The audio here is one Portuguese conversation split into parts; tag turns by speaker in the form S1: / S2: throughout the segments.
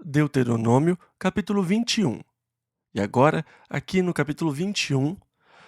S1: Deuteronômio, capítulo 21. E agora, aqui no capítulo 21,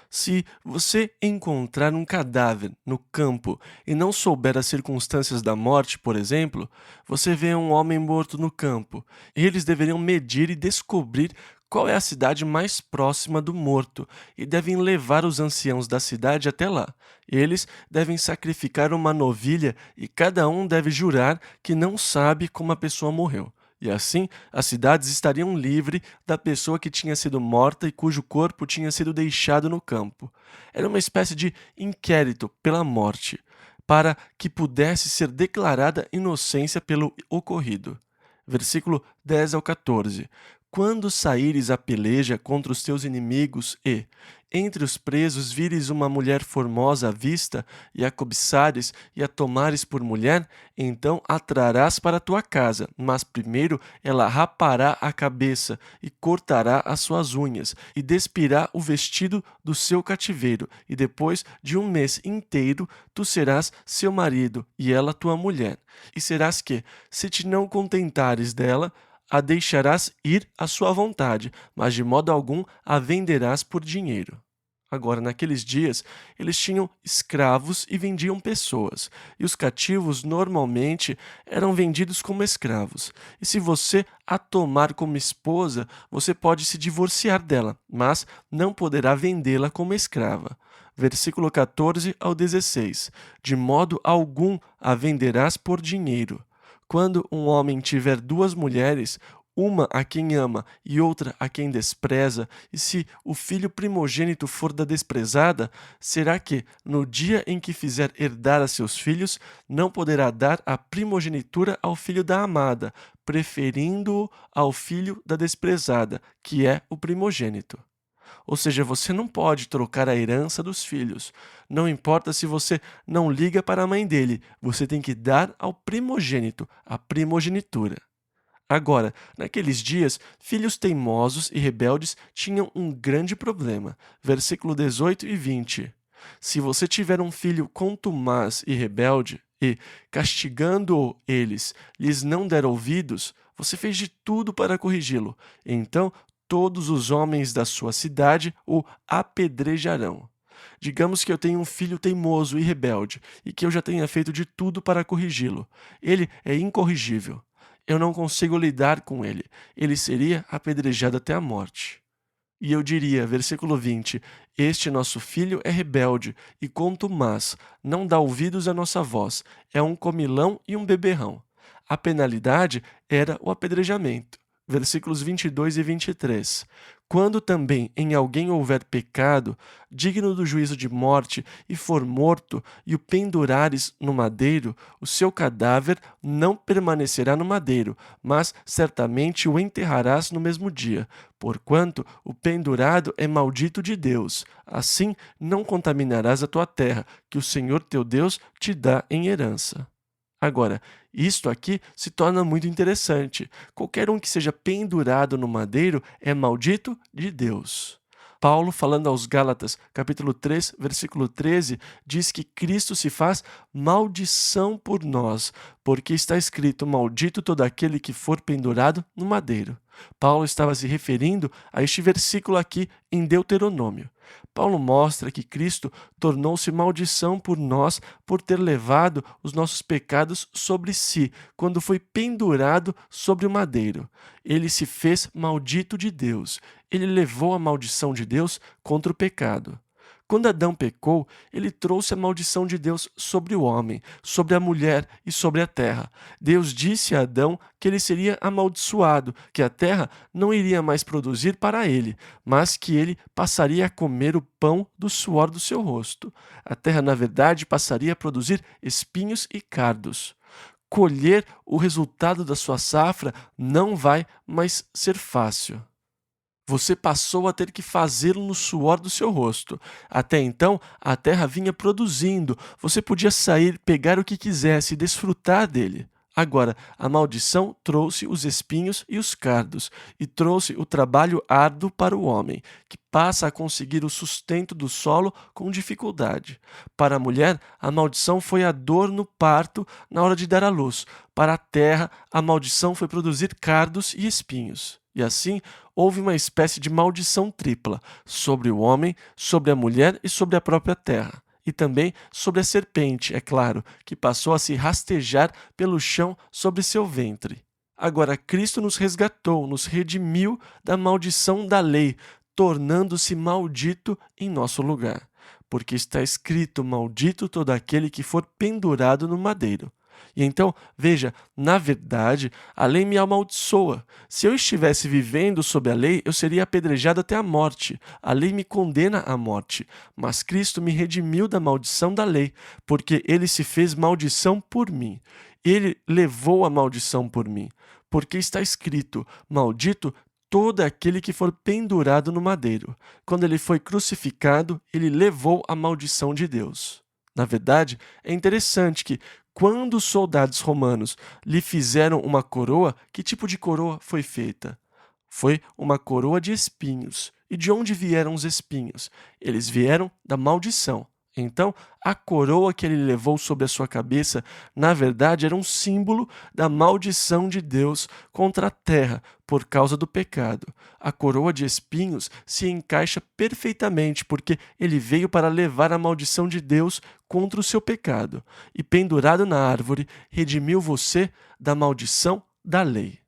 S1: se você encontrar um cadáver no campo e não souber as circunstâncias da morte, por exemplo, você vê um homem morto no campo, e eles deveriam medir e descobrir qual é a cidade mais próxima do morto, e devem levar os anciãos da cidade até lá. Eles devem sacrificar uma novilha e cada um deve jurar que não sabe como a pessoa morreu. E assim, as cidades estariam livres da pessoa que tinha sido morta e cujo corpo tinha sido deixado no campo. Era uma espécie de inquérito pela morte, para que pudesse ser declarada inocência pelo ocorrido. Versículo 10 ao 14. Quando saíres a peleja contra os teus inimigos e, entre os presos, vires uma mulher formosa à vista, e a cobiçares e a tomares por mulher, então a trarás para a tua casa, mas primeiro ela rapará a cabeça e cortará as suas unhas, e despirá o vestido do seu cativeiro, e depois de um mês inteiro tu serás seu marido, e ela tua mulher. E serás que, se te não contentares dela, a deixarás ir à sua vontade, mas de modo algum a venderás por dinheiro. Agora, naqueles dias, eles tinham escravos e vendiam pessoas, e os cativos normalmente eram vendidos como escravos. E se você a tomar como esposa, você pode se divorciar dela, mas não poderá vendê-la como escrava. Versículo 14 ao 16. De modo algum a venderás por dinheiro. Quando um homem tiver duas mulheres, uma a quem ama e outra a quem despreza, e se o filho primogênito for da desprezada, será que, no dia em que fizer herdar a seus filhos, não poderá dar a primogenitura ao filho da amada, preferindo-o ao filho da desprezada, que é o primogênito? Ou seja, você não pode trocar a herança dos filhos. Não importa se você não liga para a mãe dele, você tem que dar ao primogênito a primogenitura. Agora, naqueles dias, filhos teimosos e rebeldes tinham um grande problema. Versículo 18 e 20. Se você tiver um filho contumaz e rebelde, e, castigando-o eles, lhes não der ouvidos, você fez de tudo para corrigi-lo. Então, todos os homens da sua cidade o apedrejarão. Digamos que eu tenho um filho teimoso e rebelde, e que eu já tenha feito de tudo para corrigi-lo. Ele é incorrigível. Eu não consigo lidar com ele. Ele seria apedrejado até a morte. E eu diria, versículo 20, este nosso filho é rebelde e contumaz, não dá ouvidos à nossa voz, é um comilão e um beberrão. A penalidade era o apedrejamento. Versículos 22 e 23. Quando também em alguém houver pecado, digno do juízo de morte, e for morto, e o pendurares no madeiro, o seu cadáver não permanecerá no madeiro, mas certamente o enterrarás no mesmo dia, porquanto o pendurado é maldito de Deus. Assim não contaminarás a tua terra, que o Senhor teu Deus te dá em herança. Agora, isto aqui se torna muito interessante. Qualquer um que seja pendurado no madeiro é maldito de Deus. Paulo, falando aos Gálatas, capítulo 3, versículo 13, diz que Cristo se faz maldição por nós, porque está escrito: maldito todo aquele que for pendurado no madeiro. Paulo estava se referindo a este versículo aqui em Deuteronômio. Paulo mostra que Cristo tornou-se maldição por nós por ter levado os nossos pecados sobre si, quando foi pendurado sobre o madeiro. Ele se fez maldito de Deus. Ele levou a maldição de Deus contra o pecado. Quando Adão pecou, ele trouxe a maldição de Deus sobre o homem, sobre a mulher e sobre a terra. Deus disse a Adão que ele seria amaldiçoado, que a terra não iria mais produzir para ele, mas que ele passaria a comer o pão do suor do seu rosto. A terra, na verdade, passaria a produzir espinhos e cardos. Colher o resultado da sua safra não vai mais ser fácil. Você passou a ter que fazê-lo no suor do seu rosto. Até então, a terra vinha produzindo. Você podia sair, pegar o que quisesse e desfrutar dele. Agora, a maldição trouxe os espinhos e os cardos, e trouxe o trabalho árduo para o homem, que passa a conseguir o sustento do solo com dificuldade. Para a mulher, a maldição foi a dor no parto na hora de dar à luz. Para a terra, a maldição foi produzir cardos e espinhos. E assim, houve uma espécie de maldição tripla sobre o homem, sobre a mulher e sobre a própria terra. E também sobre a serpente, é claro, que passou a se rastejar pelo chão sobre seu ventre. Agora, Cristo nos resgatou, nos redimiu da maldição da lei, tornando-se maldito em nosso lugar. Porque está escrito: maldito todo aquele que for pendurado no madeiro. E então, veja, na verdade, a lei me amaldiçoa. Se eu estivesse vivendo sob a lei, eu seria apedrejado até a morte. A lei me condena à morte. Mas Cristo me redimiu da maldição da lei, porque ele se fez maldição por mim. Ele levou a maldição por mim. Porque está escrito: maldito todo aquele que for pendurado no madeiro. Quando ele foi crucificado, ele levou a maldição de Deus. Na verdade, é interessante que, quando os soldados romanos lhe fizeram uma coroa, que tipo de coroa foi feita? Foi uma coroa de espinhos. E de onde vieram os espinhos? Eles vieram da maldição. Então, a coroa que ele levou sobre a sua cabeça, na verdade, era um símbolo da maldição de Deus contra a terra por causa do pecado. A coroa de espinhos se encaixa perfeitamente porque ele veio para levar a maldição de Deus contra o seu pecado e, pendurado na árvore, redimiu você da maldição da lei.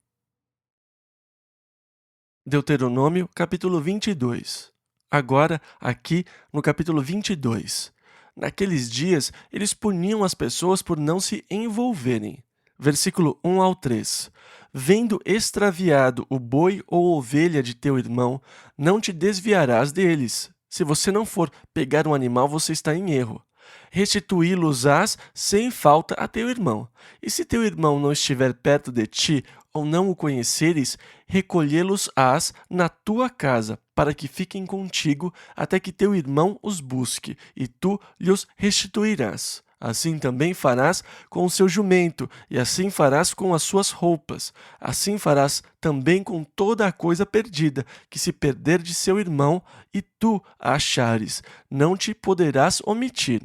S1: Deuteronômio, capítulo 22. Agora, aqui no capítulo 22. Naqueles dias, eles puniam as pessoas por não se envolverem. Versículo 1 ao 3. Vendo extraviado o boi ou ovelha de teu irmão, não te desviarás deles. Se você não for pegar um animal, você está em erro. Restituí-los-ás sem falta a teu irmão. E se teu irmão não estiver perto de ti, ou não o conheceres, recolhê-los-ás na tua casa, para que fiquem contigo, até que teu irmão os busque, e tu lhes restituirás. Assim também farás com o seu jumento, e assim farás com as suas roupas. Assim farás também com toda a coisa perdida, que se perder de seu irmão, e tu a achares, não te poderás omitir.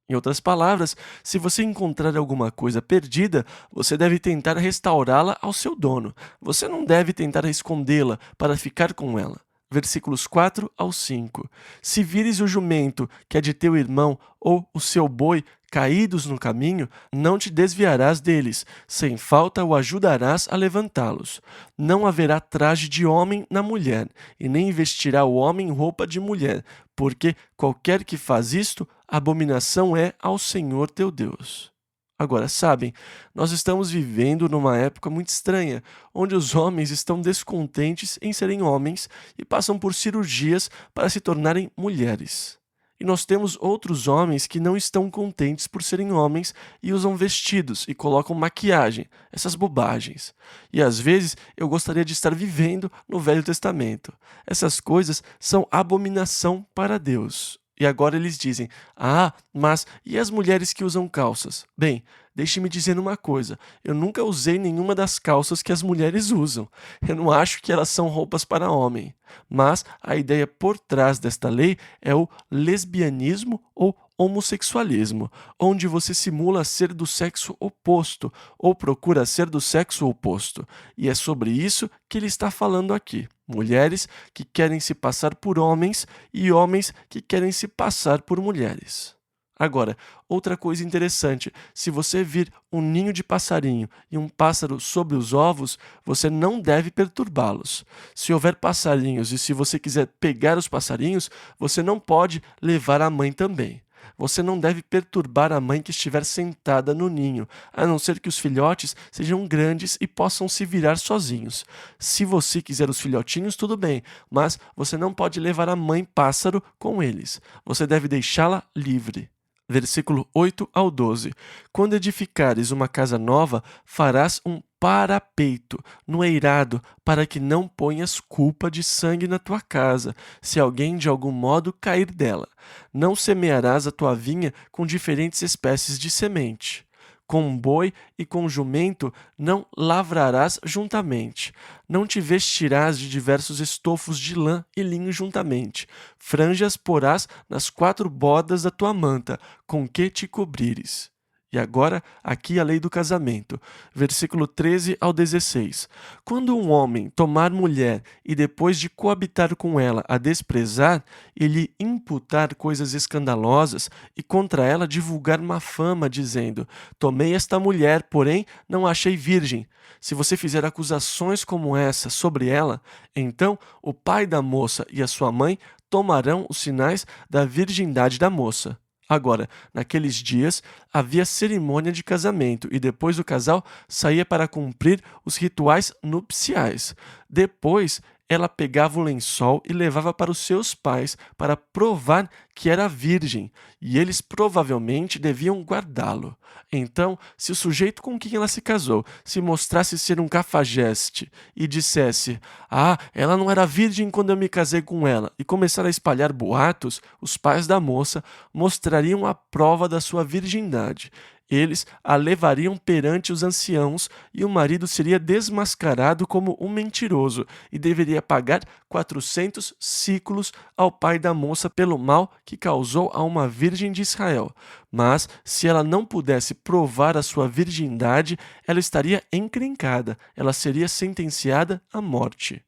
S1: Em outras palavras, se você encontrar alguma coisa perdida, você deve tentar restaurá-la ao seu dono. Você não deve tentar escondê-la para ficar com ela. Versículos 4 ao 5. Se vires o jumento que é de teu irmão ou o seu boi caídos no caminho, não te desviarás deles, sem falta o ajudarás a levantá-los. Não haverá traje de homem na mulher, e nem vestirá o homem roupa de mulher, porque qualquer que faz isto, abominação é ao Senhor teu Deus. Agora, sabem, nós estamos vivendo numa época muito estranha, onde os homens estão descontentes em serem homens e passam por cirurgias para se tornarem mulheres. E nós temos outros homens que não estão contentes por serem homens e usam vestidos e colocam maquiagem, essas bobagens. E às vezes eu gostaria de estar vivendo no Velho Testamento. Essas coisas são abominação para Deus. E agora eles dizem: ah, mas e as mulheres que usam calças? Bem, deixe-me dizer uma coisa, eu nunca usei nenhuma das calças que as mulheres usam. Eu não acho que elas são roupas para homem. Mas a ideia por trás desta lei é o lesbianismo ou homossexualismo, onde você simula ser do sexo oposto ou procura ser do sexo oposto. E é sobre isso que ele está falando aqui. Mulheres que querem se passar por homens e homens que querem se passar por mulheres. Agora, outra coisa interessante, se você vir um ninho de passarinho e um pássaro sobre os ovos, você não deve perturbá-los. Se houver passarinhos e se você quiser pegar os passarinhos, você não pode levar a mãe também. Você não deve perturbar a mãe que estiver sentada no ninho, a não ser que os filhotes sejam grandes e possam se virar sozinhos. Se você quiser os filhotinhos, tudo bem, mas você não pode levar a mãe pássaro com eles. Você deve deixá-la livre. Versículo 8 ao 12. Quando edificares uma casa nova, farás um parapeito no eirado, para que não ponhas culpa de sangue na tua casa, se alguém de algum modo cair dela. Não semearás a tua vinha com diferentes espécies de semente. Com boi e com jumento não lavrarás juntamente. Não te vestirás de diversos estofos de lã e linho juntamente. Franjas porás nas 4 bordas da tua manta, com que te cobrires. E agora, aqui a lei do casamento, versículo 13 ao 16. Quando um homem tomar mulher e depois de coabitar com ela a desprezar e lhe imputar coisas escandalosas e contra ela divulgar má fama, dizendo: tomei esta mulher, porém não a achei virgem. Se você fizer acusações como essa sobre ela, então o pai da moça e a sua mãe tomarão os sinais da virgindade da moça. Agora, naqueles dias, havia cerimônia de casamento e depois o casal saía para cumprir os rituais nupciais. Depois, ela pegava o lençol e levava para os seus pais para provar que era virgem, e eles provavelmente deviam guardá-lo. Então, se o sujeito com quem ela se casou se mostrasse ser um cafajeste e dissesse: "Ah, ela não era virgem quando eu me casei com ela", e começar a espalhar boatos, os pais da moça mostrariam a prova da sua virgindade. Eles a levariam perante os anciãos e o marido seria desmascarado como um mentiroso e deveria pagar 400 siclos ao pai da moça pelo mal que causou a uma virgem de Israel. Mas, se ela não pudesse provar a sua virgindade, ela estaria encrencada, ela seria sentenciada à morte.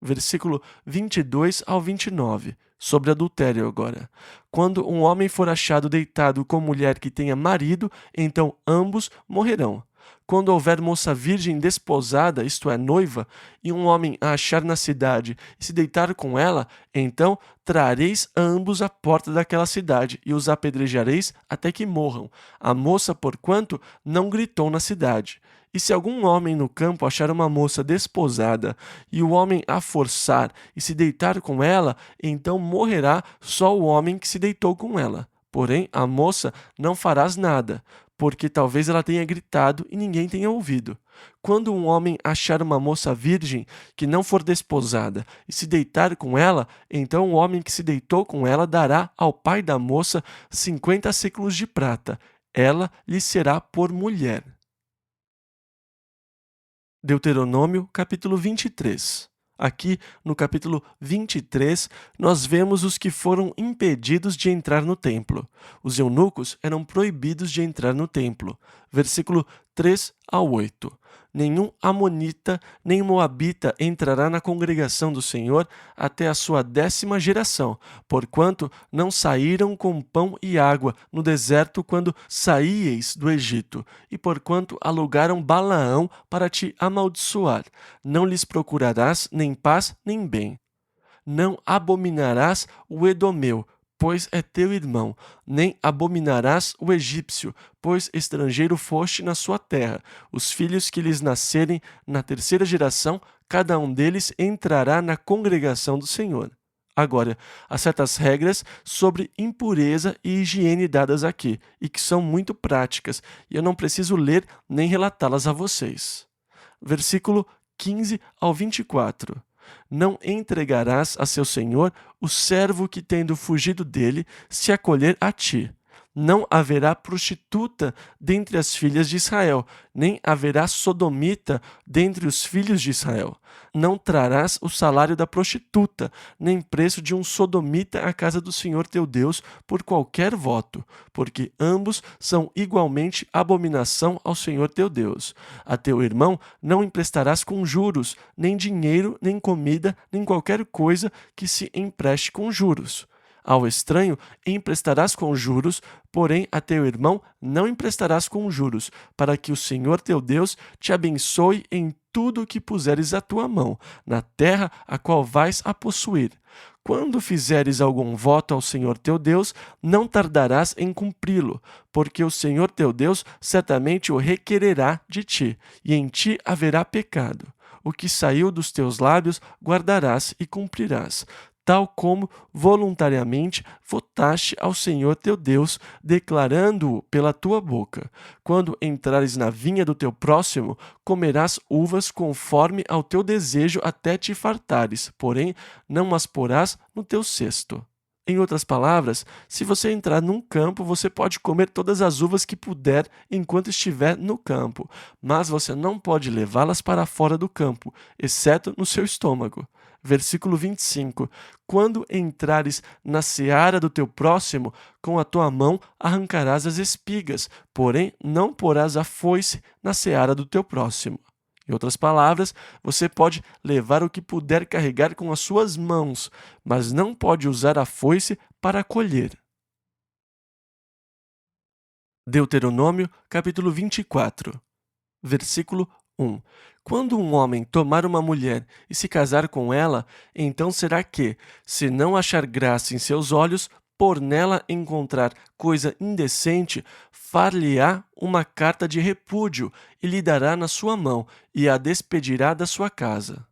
S1: Versículo 22 ao 29. Sobre adultério agora. Quando um homem for achado deitado com mulher que tenha marido, então ambos morrerão. Quando houver moça virgem desposada, isto é, noiva, e um homem a achar na cidade e se deitar com ela, então trareis ambos à porta daquela cidade e os apedrejareis até que morram. A moça, porquanto, não gritou na cidade. E se algum homem no campo achar uma moça desposada, e o homem a forçar e se deitar com ela, então morrerá só o homem que se deitou com ela. Porém, a moça não farás nada, porque talvez ela tenha gritado e ninguém tenha ouvido. Quando um homem achar uma moça virgem que não for desposada e se deitar com ela, então o homem que se deitou com ela dará ao pai da moça 50 séculos de prata. Ela lhe será por mulher. Deuteronômio, capítulo 23. Aqui, no capítulo 23, nós vemos os que foram impedidos de entrar no templo. Os eunucos eram proibidos de entrar no templo. Versículo 3 a 8. Nenhum amonita nem moabita entrará na congregação do Senhor até a sua 10ª geração, porquanto não saíram com pão e água no deserto quando saíeis do Egito, e porquanto alugaram Balaão para te amaldiçoar. Não lhes procurarás nem paz nem bem. Não abominarás o edomeu, pois é teu irmão, nem abominarás o egípcio, pois estrangeiro foste na sua terra. Os filhos que lhes nascerem na 3ª geração, cada um deles entrará na congregação do Senhor. Agora, há certas regras sobre impureza e higiene dadas aqui, e que são muito práticas, e eu não preciso ler nem relatá-las a vocês. Versículo 15 ao 24. Não entregarás a seu senhor o servo que, tendo fugido dele, se acolher a ti. Não haverá prostituta dentre as filhas de Israel, nem haverá sodomita dentre os filhos de Israel. Não trarás o salário da prostituta, nem preço de um sodomita à casa do Senhor teu Deus por qualquer voto, porque ambos são igualmente abominação ao Senhor teu Deus. A teu irmão não emprestarás com juros, nem dinheiro, nem comida, nem qualquer coisa que se empreste com juros. Ao estranho emprestarás com juros, porém a teu irmão não emprestarás com juros, para que o Senhor teu Deus te abençoe em tudo o que puseres a tua mão, na terra a qual vais a possuir. Quando fizeres algum voto ao Senhor teu Deus, não tardarás em cumpri-lo, porque o Senhor teu Deus certamente o requererá de ti, e em ti haverá pecado. O que saiu dos teus lábios guardarás e cumprirás, tal como voluntariamente votaste ao Senhor teu Deus, declarando-o pela tua boca. Quando entrares na vinha do teu próximo, comerás uvas conforme ao teu desejo até te fartares, porém não as porás no teu cesto. Em outras palavras, se você entrar num campo, você pode comer todas as uvas que puder enquanto estiver no campo, mas você não pode levá-las para fora do campo, exceto no seu estômago. Versículo 25: Quando entrares na seara do teu próximo, com a tua mão arrancarás as espigas, porém não porás a foice na seara do teu próximo. Em outras palavras, você pode levar o que puder carregar com as suas mãos, mas não pode usar a foice para colher. Deuteronômio, capítulo 24, versículo 1. Quando um homem tomar uma mulher e se casar com ela, então será que, se não achar graça em seus olhos, por nela encontrar coisa indecente, far-lhe-á uma carta de repúdio e lhe dará na sua mão e a despedirá da sua casa.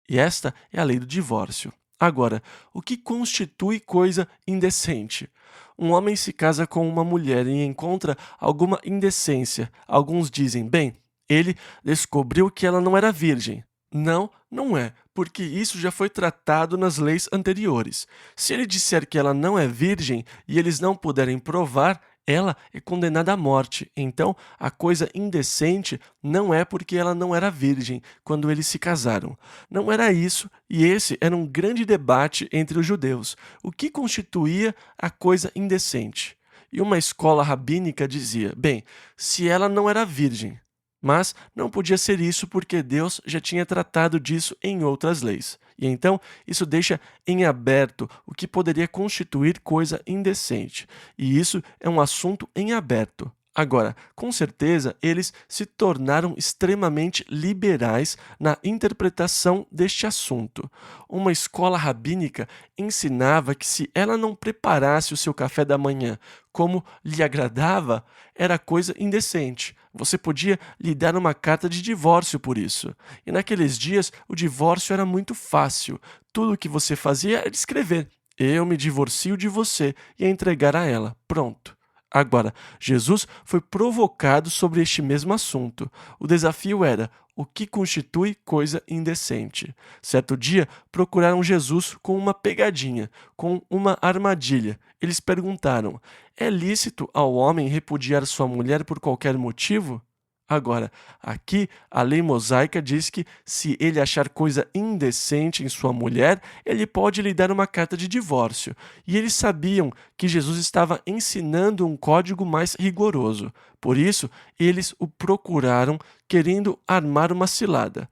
S1: E esta é a lei do divórcio. Agora, o que constitui coisa indecente? Um homem se casa com uma mulher e encontra alguma indecência. Alguns dizem, bem, ele descobriu que ela não era virgem. Não, não é, porque isso já foi tratado nas leis anteriores. Se ele disser que ela não é virgem e eles não puderem provar, ela é condenada à morte. Então, a coisa indecente não é porque ela não era virgem quando eles se casaram. Não era isso, e esse era um grande debate entre os judeus. O que constituía a coisa indecente? E uma escola rabínica dizia, bem, se ela não era virgem, mas não podia ser isso porque Deus já tinha tratado disso em outras leis. E então isso deixa em aberto o que poderia constituir coisa indecente. E isso é um assunto em aberto. Agora, com certeza, eles se tornaram extremamente liberais na interpretação deste assunto. Uma escola rabínica ensinava que se ela não preparasse o seu café da manhã como lhe agradava, era coisa indecente. Você podia lhe dar uma carta de divórcio por isso. E naqueles dias, o divórcio era muito fácil. Tudo o que você fazia era escrever: eu me divorcio de você, e entregar a ela. Pronto. Agora, Jesus foi provocado sobre este mesmo assunto. O desafio era: o que constitui coisa indecente? Certo dia, procuraram Jesus com uma pegadinha, com uma armadilha. Eles perguntaram: é lícito ao homem repudiar sua mulher por qualquer motivo? Agora, aqui a lei mosaica diz que, se ele achar coisa indecente em sua mulher, ele pode lhe dar uma carta de divórcio. E eles sabiam que Jesus estava ensinando um código mais rigoroso. Por isso, eles o procuraram, querendo armar uma cilada.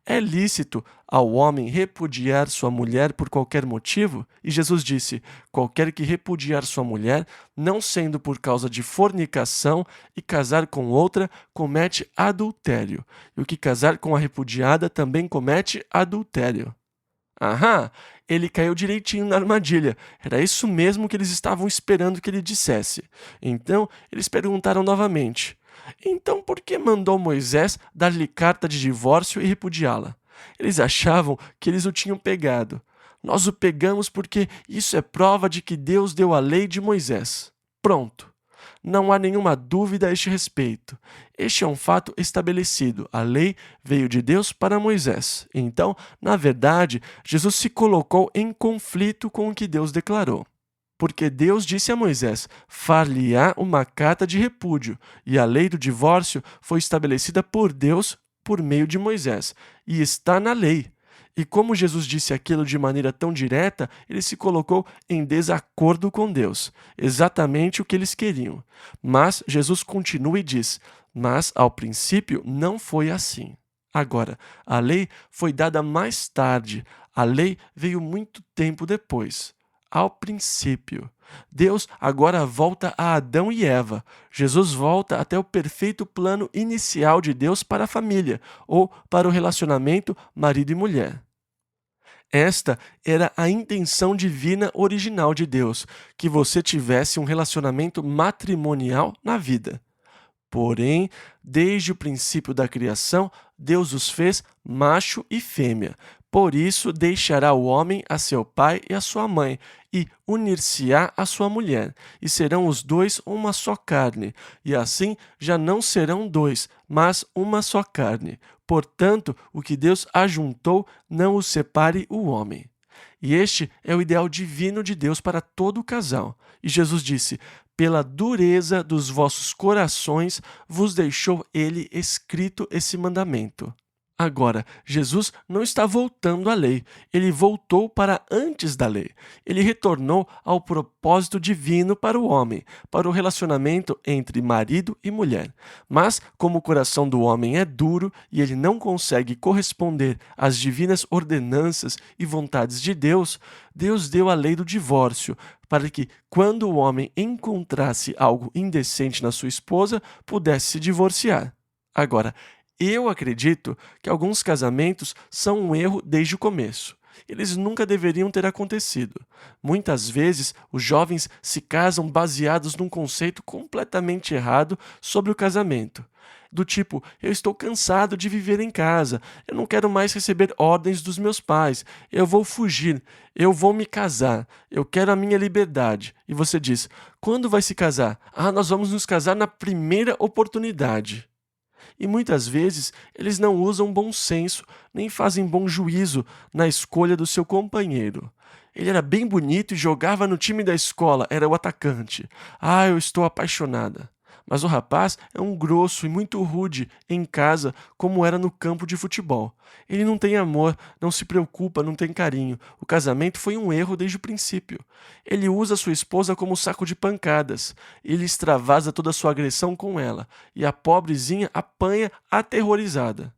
S1: É lícito ao homem repudiar sua mulher por qualquer motivo? E Jesus disse: qualquer que repudiar sua mulher, não sendo por causa de fornicação, e casar com outra, comete adultério. E o que casar com a repudiada também comete adultério. Aham, ele caiu direitinho na armadilha. Era isso mesmo que eles estavam esperando que ele dissesse. Então, eles perguntaram novamente: então por que mandou Moisés dar-lhe carta de divórcio e repudiá-la? Eles achavam que eles o tinham pegado. Nós o pegamos porque isso é prova de que Deus deu a lei de Moisés. Pronto. Não há nenhuma dúvida a este respeito. Este é um fato estabelecido. A lei veio de Deus para Moisés. Então, na verdade, Jesus se colocou em conflito com o que Deus declarou. Porque Deus disse a Moisés: far-lhe-á uma carta de repúdio, e a lei do divórcio foi estabelecida por Deus por meio de Moisés, e está na lei. E como Jesus disse aquilo de maneira tão direta, ele se colocou em desacordo com Deus, exatamente o que eles queriam. Mas Jesus continua e diz: mas ao princípio não foi assim. Agora, a lei foi dada mais tarde, a lei veio muito tempo depois. Ao princípio. Deus agora volta a Adão e Eva. Jesus volta até o perfeito plano inicial de Deus para a família, ou para o relacionamento marido e mulher. Esta era a intenção divina original de Deus, que você tivesse um relacionamento matrimonial na vida. Porém, desde o princípio da criação, Deus os fez macho e fêmea. Por isso, deixará o homem a seu pai e a sua mãe, e unir-se-á à sua mulher, e serão os dois uma só carne. E assim já não serão dois, mas uma só carne. Portanto, o que Deus ajuntou, não o separe o homem. E este é o ideal divino de Deus para todo o casal. E Jesus disse: pela dureza dos vossos corações vos deixou ele escrito esse mandamento. Agora, Jesus não está voltando à lei, ele voltou para antes da lei. Ele retornou ao propósito divino para o homem, para o relacionamento entre marido e mulher. Mas, como o coração do homem é duro e ele não consegue corresponder às divinas ordenanças e vontades de Deus, Deus deu a lei do divórcio, para que, quando o homem encontrasse algo indecente na sua esposa, pudesse se divorciar. Agora, eu acredito que alguns casamentos são um erro desde o começo. Eles nunca deveriam ter acontecido. Muitas vezes, os jovens se casam baseados num conceito completamente errado sobre o casamento. Do tipo, eu estou cansado de viver em casa, eu não quero mais receber ordens dos meus pais, eu vou fugir, eu vou me casar, eu quero a minha liberdade. E você diz, quando vai se casar? Ah, nós vamos nos casar na primeira oportunidade. E muitas vezes eles não usam bom senso, nem fazem bom juízo na escolha do seu companheiro. Ele era bem bonito e jogava no time da escola, era o atacante. Ah, eu estou apaixonada. Mas o rapaz é um grosso e muito rude em casa, como era no campo de futebol. Ele não tem amor, não se preocupa, não tem carinho. O casamento foi um erro desde o princípio. Ele usa sua esposa como saco de pancadas. Ele extravasa toda a sua agressão com ela. E a pobrezinha apanha aterrorizada.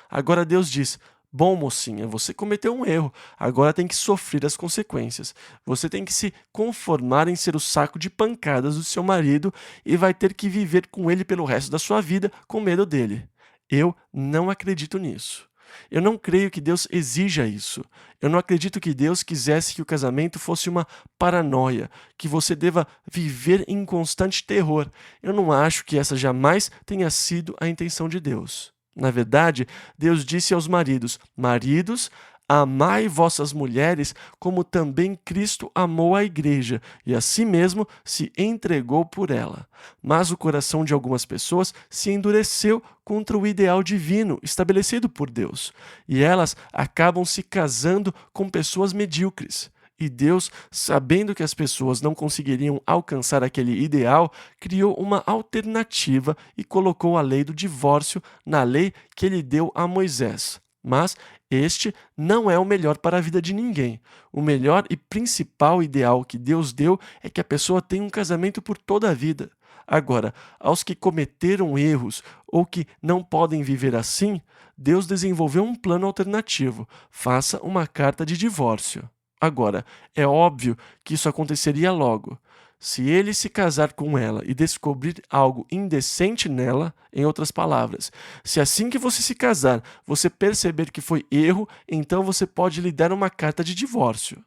S1: Agora Deus diz: bom, mocinha, você cometeu um erro, agora tem que sofrer as consequências. Você tem que se conformar em ser o saco de pancadas do seu marido e vai ter que viver com ele pelo resto da sua vida com medo dele. Eu não acredito nisso. Eu não creio que Deus exija isso. Eu não acredito que Deus quisesse que o casamento fosse uma paranoia, que você deva viver em constante terror. Eu não acho que essa jamais tenha sido a intenção de Deus. Na verdade, Deus disse aos maridos: maridos, amai vossas mulheres, como também Cristo amou a igreja, e a si mesmo se entregou por ela. Mas o coração de algumas pessoas se endureceu contra o ideal divino estabelecido por Deus, e elas acabam se casando com pessoas medíocres. E Deus, sabendo que as pessoas não conseguiriam alcançar aquele ideal, criou uma alternativa e colocou a lei do divórcio na lei que ele deu a Moisés. Mas este não é o melhor para a vida de ninguém. O melhor e principal ideal que Deus deu é que a pessoa tenha um casamento por toda a vida. Agora, aos que cometeram erros ou que não podem viver assim, Deus desenvolveu um plano alternativo: faça uma carta de divórcio. Agora, é óbvio que isso aconteceria logo. Se ele se casar com ela e descobrir algo indecente nela, em outras palavras, se assim que você se casar você perceber que foi erro, então você pode lhe dar uma carta de divórcio.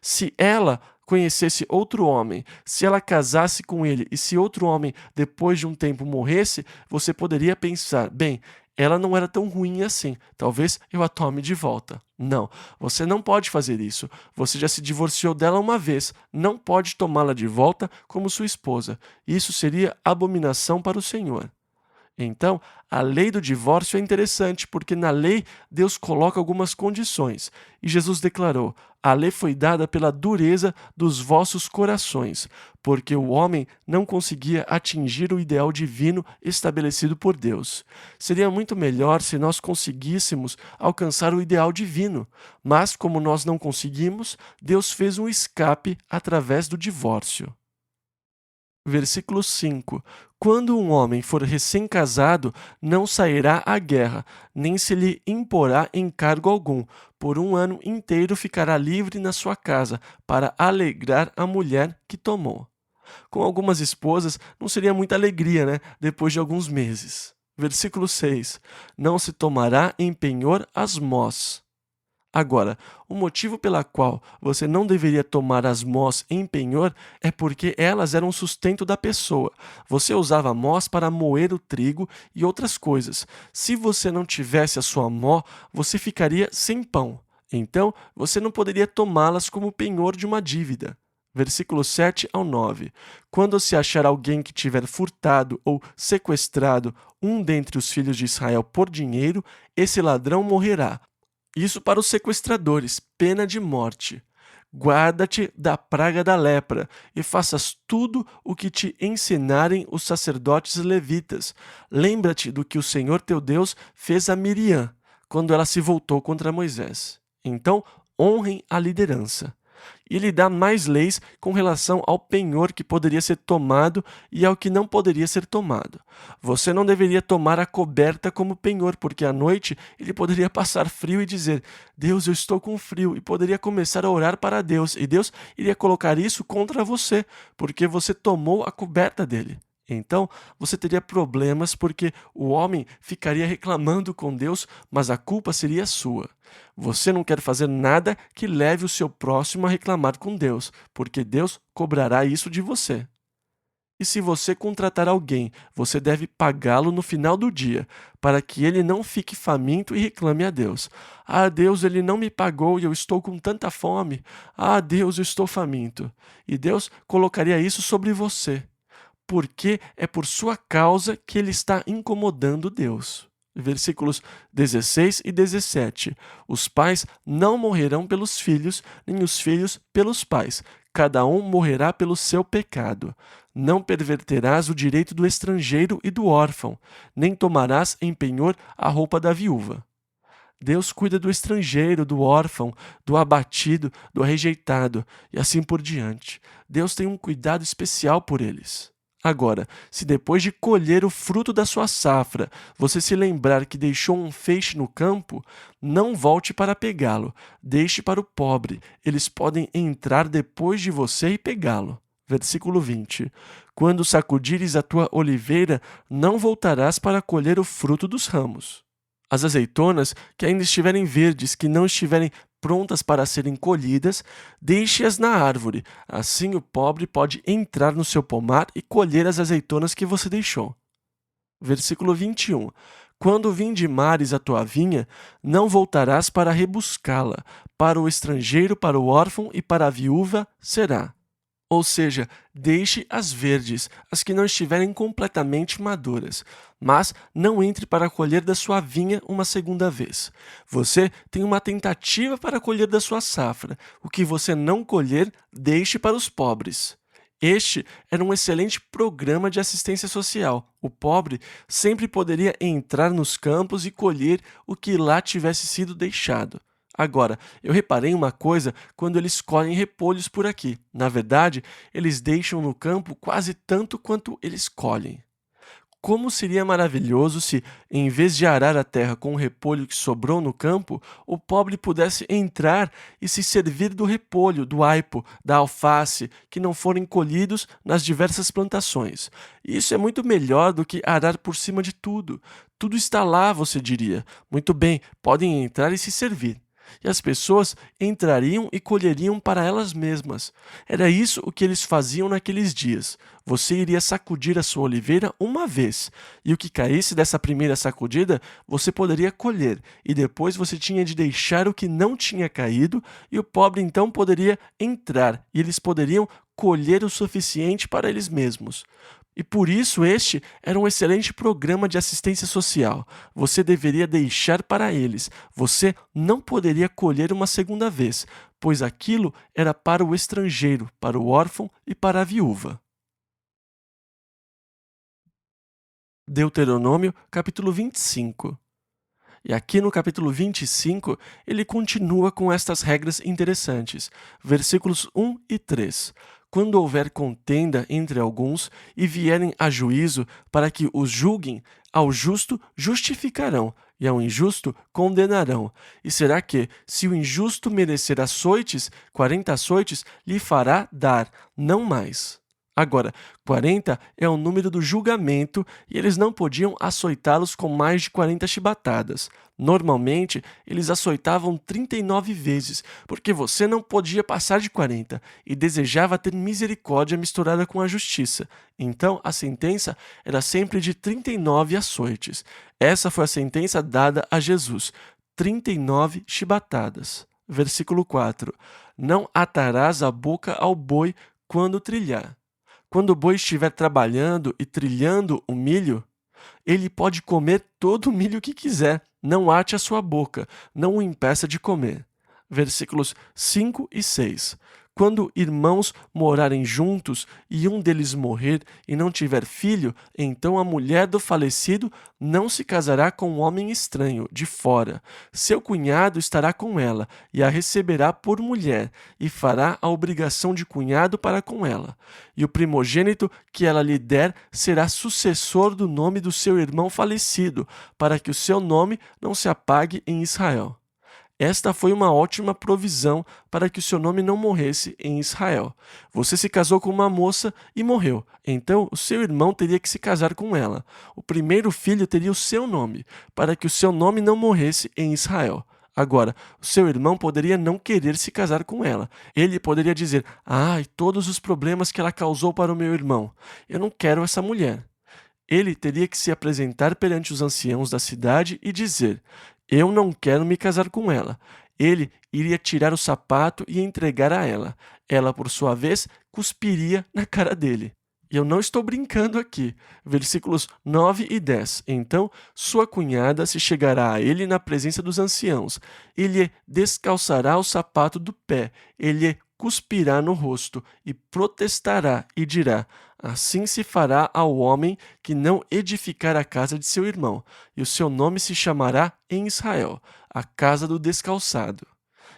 S1: Se ela conhecesse outro homem, se ela casasse com ele e se outro homem depois de um tempo morresse, você poderia pensar, bem, ela não era tão ruim assim, talvez eu a tome de volta. Não, você não pode fazer isso. Você já se divorciou dela uma vez, não pode tomá-la de volta como sua esposa. Isso seria abominação para o Senhor. Então, a lei do divórcio é interessante, porque na lei Deus coloca algumas condições. E Jesus declarou: a lei foi dada pela dureza dos vossos corações, porque o homem não conseguia atingir o ideal divino estabelecido por Deus. Seria muito melhor se nós conseguíssemos alcançar o ideal divino, mas como nós não conseguimos, Deus fez um escape através do divórcio. Versículo 5: quando um homem for recém-casado, não sairá à guerra, nem se lhe imporá encargo algum. Por um ano inteiro ficará livre na sua casa, para alegrar a mulher que tomou. Com algumas esposas, não seria muita alegria, né? Depois de alguns meses. Versículo 6: não se tomará em penhor as mós. Agora, o motivo pela qual você não deveria tomar as mós em penhor é porque elas eram o sustento da pessoa. Você usava mós para moer o trigo e outras coisas. Se você não tivesse a sua mó, você ficaria sem pão. Então, você não poderia tomá-las como penhor de uma dívida. Versículo 7 ao 9. Quando se achar alguém que tiver furtado ou sequestrado um dentre os filhos de Israel por dinheiro, esse ladrão morrerá. Isso para os sequestradores, pena de morte. Guarda-te da praga da lepra, e faças tudo o que te ensinarem os sacerdotes levitas. Lembra-te do que o Senhor teu Deus fez a Miriam, quando ela se voltou contra Moisés. Então, honrem a liderança. E ele dá mais leis com relação ao penhor que poderia ser tomado e ao que não poderia ser tomado. Você não deveria tomar a coberta como penhor, porque à noite ele poderia passar frio e dizer: Deus, eu estou com frio, e poderia começar a orar para Deus, e Deus iria colocar isso contra você, porque você tomou a coberta dele. Então, você teria problemas porque o homem ficaria reclamando com Deus, mas a culpa seria sua. Você não quer fazer nada que leve o seu próximo a reclamar com Deus, porque Deus cobrará isso de você. E se você contratar alguém, você deve pagá-lo no final do dia, para que ele não fique faminto e reclame a Deus. Ah, Deus, ele não me pagou e eu estou com tanta fome. Ah, Deus, eu estou faminto. E Deus colocaria isso sobre você, porque é por sua causa que ele está incomodando Deus. Versículos 16 e 17. Os pais não morrerão pelos filhos, nem os filhos pelos pais. Cada um morrerá pelo seu pecado. Não perverterás o direito do estrangeiro e do órfão, nem tomarás em penhor a roupa da viúva. Deus cuida do estrangeiro, do órfão, do abatido, do rejeitado, e assim por diante. Deus tem um cuidado especial por eles. Agora, se depois de colher o fruto da sua safra, você se lembrar que deixou um feixe no campo, não volte para pegá-lo, deixe para o pobre, eles podem entrar depois de você e pegá-lo. Versículo 20. Quando sacudires a tua oliveira, não voltarás para colher o fruto dos ramos. As azeitonas que ainda estiverem verdes, que não estiverem prontas para serem colhidas, deixe-as na árvore. Assim o pobre pode entrar no seu pomar e colher as azeitonas que você deixou. Versículo 21. Quando vindimares a tua vinha, não voltarás para rebuscá-la. Para o estrangeiro, para o órfão e para a viúva será. Ou seja, deixe as verdes, as que não estiverem completamente maduras, mas não entre para colher da sua vinha uma segunda vez. Você tem uma tentativa para colher da sua safra. O que você não colher, deixe para os pobres. Este era um excelente programa de assistência social. O pobre sempre poderia entrar nos campos e colher o que lá tivesse sido deixado. Agora, eu reparei uma coisa quando eles colhem repolhos por aqui. Na verdade, eles deixam no campo quase tanto quanto eles colhem. Como seria maravilhoso se, em vez de arar a terra com o repolho que sobrou no campo, o pobre pudesse entrar e se servir do repolho, do aipo, da alface, que não forem colhidos nas diversas plantações. Isso é muito melhor do que arar por cima de tudo. Tudo está lá, você diria. Muito bem, podem entrar e se servir. E as pessoas entrariam e colheriam para elas mesmas. Era isso o que eles faziam naqueles dias. Você iria sacudir a sua oliveira uma vez, e o que caísse dessa primeira sacudida, você poderia colher, e depois você tinha de deixar o que não tinha caído, e o pobre então poderia entrar, e eles poderiam colher o suficiente para eles mesmos. E por isso este era um excelente programa de assistência social. Você deveria deixar para eles. Você não poderia colher uma segunda vez, pois aquilo era para o estrangeiro, para o órfão e para a viúva. Deuteronômio, capítulo 25. E aqui no capítulo 25, ele continua com estas regras interessantes. Versículos 1 e 3. Quando houver contenda entre alguns e vierem a juízo para que os julguem, ao justo justificarão e ao injusto condenarão. E será que, se o injusto merecer açoites, 40 açoites lhe fará dar, não mais. Agora, 40 é o número do julgamento e eles não podiam açoitá-los com mais de 40 chibatadas. Normalmente, eles açoitavam 39 vezes, porque você não podia passar de 40 e desejava ter misericórdia misturada com a justiça. Então, a sentença era sempre de 39 açoites. Essa foi a sentença dada a Jesus, 39 chibatadas. Versículo 4. Não atarás a boca ao boi quando trilhar. Quando o boi estiver trabalhando e trilhando o milho, Ele pode comer todo o milho que quiser, não ate a sua boca, não o impeça de comer. Versículos 5 e 6. Quando irmãos morarem juntos e um deles morrer e não tiver filho, então a mulher do falecido não se casará com um homem estranho, de fora. Seu cunhado estará com ela e a receberá por mulher e fará a obrigação de cunhado para com ela. E o primogênito que ela lhe der será sucessor do nome do seu irmão falecido, para que o seu nome não se apague em Israel. Esta foi uma ótima provisão para que o seu nome não morresse em Israel. Você se casou com uma moça e morreu, então o seu irmão teria que se casar com ela. O primeiro filho teria o seu nome, para que o seu nome não morresse em Israel. Agora, o seu irmão poderia não querer se casar com ela. Ele poderia dizer: "Ai, todos os problemas que ela causou para o meu irmão. Eu não quero essa mulher." Ele teria que se apresentar perante os anciãos da cidade e dizer: "Eu não quero me casar com ela." Ele iria tirar o sapato e entregar a ela. Ela, por sua vez, cuspiria na cara dele. E eu não estou brincando aqui. Versículos 9 e 10. Então, sua cunhada se chegará a ele na presença dos anciãos. Ele descalçará o sapato do pé. Ele cuspirá no rosto e protestará e dirá: "Assim se fará ao homem que não edificar a casa de seu irmão, e o seu nome se chamará em Israel, a casa do descalçado."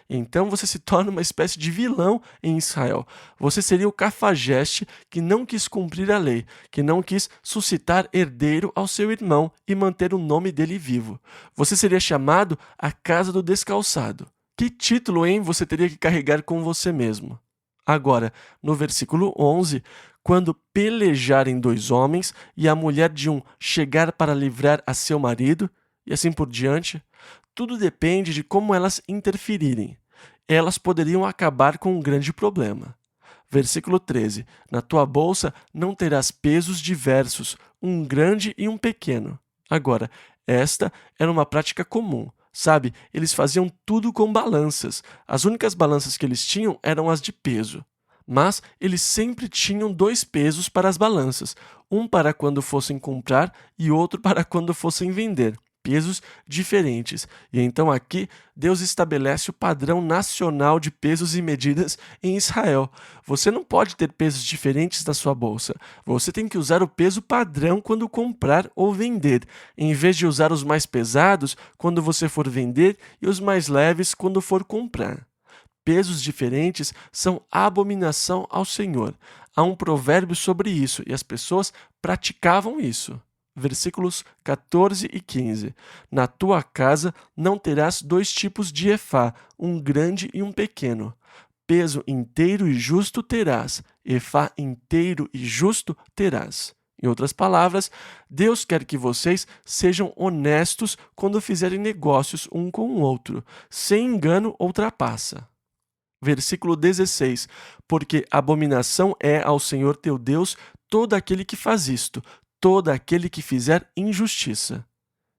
S1: Então você se torna uma espécie de vilão em Israel. Você seria o cafajeste que não quis cumprir a lei, que não quis suscitar herdeiro ao seu irmão e manter o nome dele vivo. Você seria chamado a casa do descalçado. Que título, hein, você teria que carregar com você mesmo? Agora, no versículo 11, quando pelejarem dois homens e a mulher de um chegar para livrar a seu marido, e assim por diante, tudo depende de como elas interferirem. Elas poderiam acabar com um grande problema. Versículo 13: na tua bolsa não terás pesos diversos, um grande e um pequeno. Agora, esta era uma prática comum. Sabe, eles faziam tudo com balanças. As únicas balanças que eles tinham eram as de peso. Mas eles sempre tinham dois pesos para as balanças, um para quando fossem comprar e outro para quando fossem vender. Pesos diferentes. E então aqui Deus estabelece o padrão nacional de pesos e medidas em Israel. Você não pode ter pesos diferentes na sua bolsa. Você tem que usar o peso padrão quando comprar ou vender, em vez de usar os mais pesados quando você for vender e os mais leves quando for comprar. Pesos diferentes são abominação ao Senhor. Há um provérbio sobre isso e as pessoas praticavam isso. Versículos 14 e 15. Na tua casa não terás dois tipos de efá, um grande e um pequeno. Peso inteiro e justo terás, efá inteiro e justo terás. Em outras palavras, Deus quer que vocês sejam honestos quando fizerem negócios um com o outro, sem engano ou trapaça. Versículo 16. Porque abominação é ao Senhor teu Deus todo aquele que faz isto, todo aquele que fizer injustiça.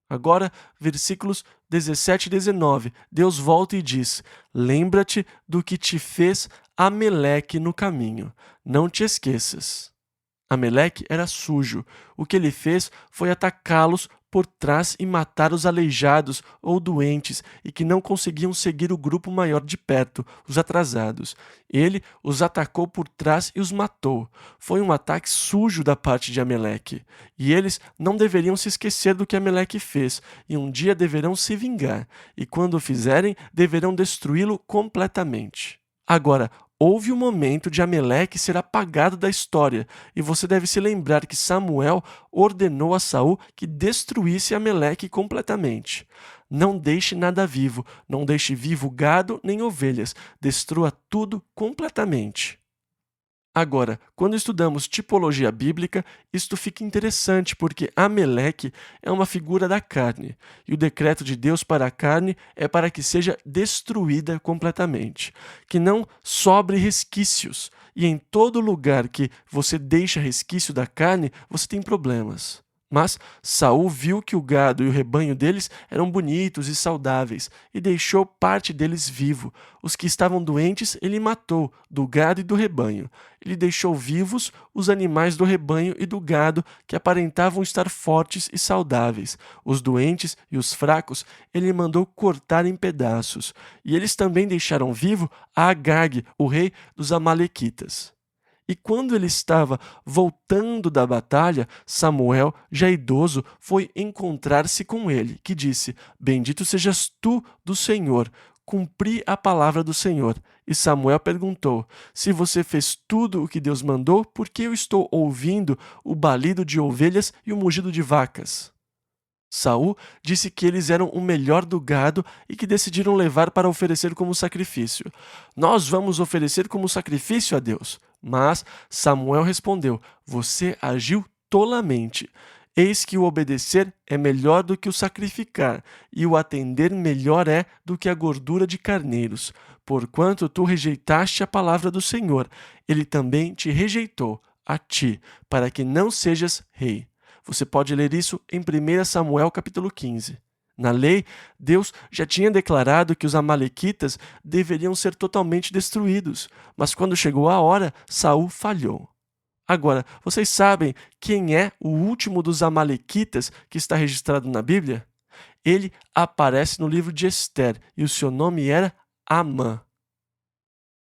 S1: Agora, versículos 17 e 19, Deus volta e diz: lembra-te do que te fez Ameleque no caminho, não te esqueças. Ameleque era sujo. O que ele fez foi atacá-los por trás e matar os aleijados ou doentes e que não conseguiam seguir o grupo maior de perto, os atrasados. Ele os atacou por trás e os matou. Foi um ataque sujo da parte de Ameleque. E eles não deveriam se esquecer do que Ameleque fez, e um dia deverão se vingar, e quando o fizerem, deverão destruí-lo completamente. Agora, houve um momento de Ameleque ser apagado da história, e você deve se lembrar que Samuel ordenou a Saul que destruísse Ameleque completamente. Não deixe nada vivo, não deixe vivo gado nem ovelhas, destrua tudo completamente. Agora, quando estudamos tipologia bíblica, isto fica interessante porque Ameleque é uma figura da carne, e o decreto de Deus para a carne é para que seja destruída completamente, que não sobre resquícios, e em todo lugar que você deixa resquício da carne, você tem problemas. Mas Saul viu que o gado e o rebanho deles eram bonitos e saudáveis, e deixou parte deles vivo. Os que estavam doentes ele matou, do gado e do rebanho. Ele deixou vivos os animais do rebanho e do gado, que aparentavam estar fortes e saudáveis. Os doentes e os fracos ele mandou cortar em pedaços. E eles também deixaram vivo a Agag, o rei dos Amalequitas. E quando ele estava voltando da batalha, Samuel, já idoso, foi encontrar-se com ele, que disse: Bendito sejas tu do Senhor, cumpri a palavra do Senhor. E Samuel perguntou: Se você fez tudo o que Deus mandou, por que eu estou ouvindo o balido de ovelhas e o mugido de vacas? Saul disse que eles eram o melhor do gado e que decidiram levar para oferecer como sacrifício. Nós vamos oferecer como sacrifício a Deus. Mas Samuel respondeu: Você agiu tolamente. Eis que o obedecer é melhor do que o sacrificar, e o atender melhor é do que a gordura de carneiros. Porquanto tu rejeitaste a palavra do Senhor, ele também te rejeitou, a ti, para que não sejas rei. Você pode ler isso em 1 Samuel capítulo 15. Na lei, Deus já tinha declarado que os amalequitas deveriam ser totalmente destruídos, mas quando chegou a hora, Saul falhou. Agora, vocês sabem quem é o último dos amalequitas que está registrado na Bíblia? Ele aparece no livro de Ester e o seu nome era Amã.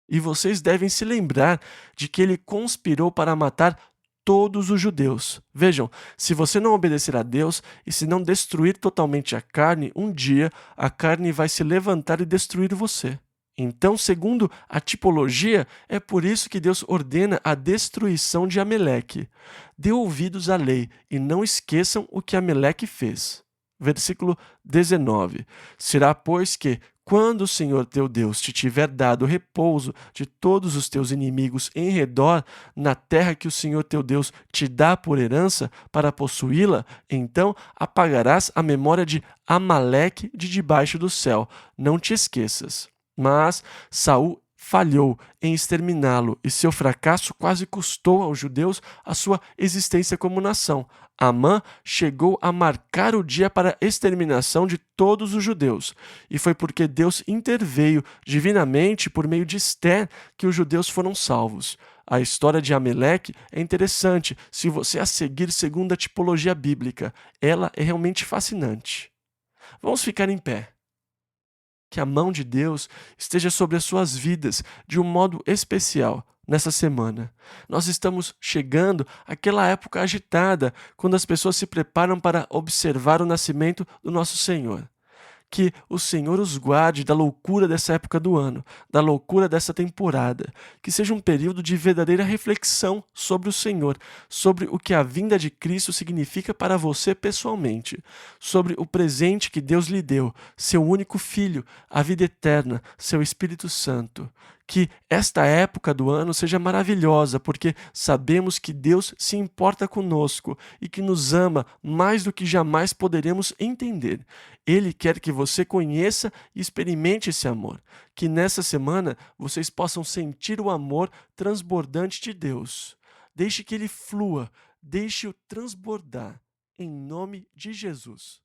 S1: E vocês devem se lembrar de que ele conspirou para matar todos os judeus. Vejam, se você não obedecer a Deus e se não destruir totalmente a carne, um dia a carne vai se levantar e destruir você. Então, segundo a tipologia, é por isso que Deus ordena a destruição de Ameleque. Dê ouvidos à lei e não esqueçam o que Ameleque fez. Versículo 19. Será, pois, que, quando o Senhor teu Deus te tiver dado repouso de todos os teus inimigos em redor, na terra que o Senhor teu Deus te dá por herança para possuí-la, então apagarás a memória de Amaleque de debaixo do céu. Não te esqueças. Mas Saul falhou em exterminá-lo e seu fracasso quase custou aos judeus a sua existência como nação. Amã chegou a marcar o dia para a exterminação de todos os judeus, e foi porque Deus interveio divinamente por meio de Ester que os judeus foram salvos. A história de Ameleque é interessante se você a seguir segundo a tipologia bíblica. Ela é realmente fascinante. Vamos ficar em pé. Que a mão de Deus esteja sobre as suas vidas de um modo especial nessa semana. Nós estamos chegando àquela época agitada, quando as pessoas se preparam para observar o nascimento do nosso Senhor. Que o Senhor os guarde da loucura dessa época do ano, da loucura dessa temporada. Que seja um período de verdadeira reflexão sobre o Senhor, sobre o que a vinda de Cristo significa para você pessoalmente, sobre o presente que Deus lhe deu, seu único Filho, a vida eterna, seu Espírito Santo. Que esta época do ano seja maravilhosa, porque sabemos que Deus se importa conosco e que nos ama mais do que jamais poderemos entender. Ele quer que você conheça e experimente esse amor. Que nessa semana vocês possam sentir o amor transbordante de Deus. Deixe que ele flua, deixe-o transbordar, em nome de Jesus.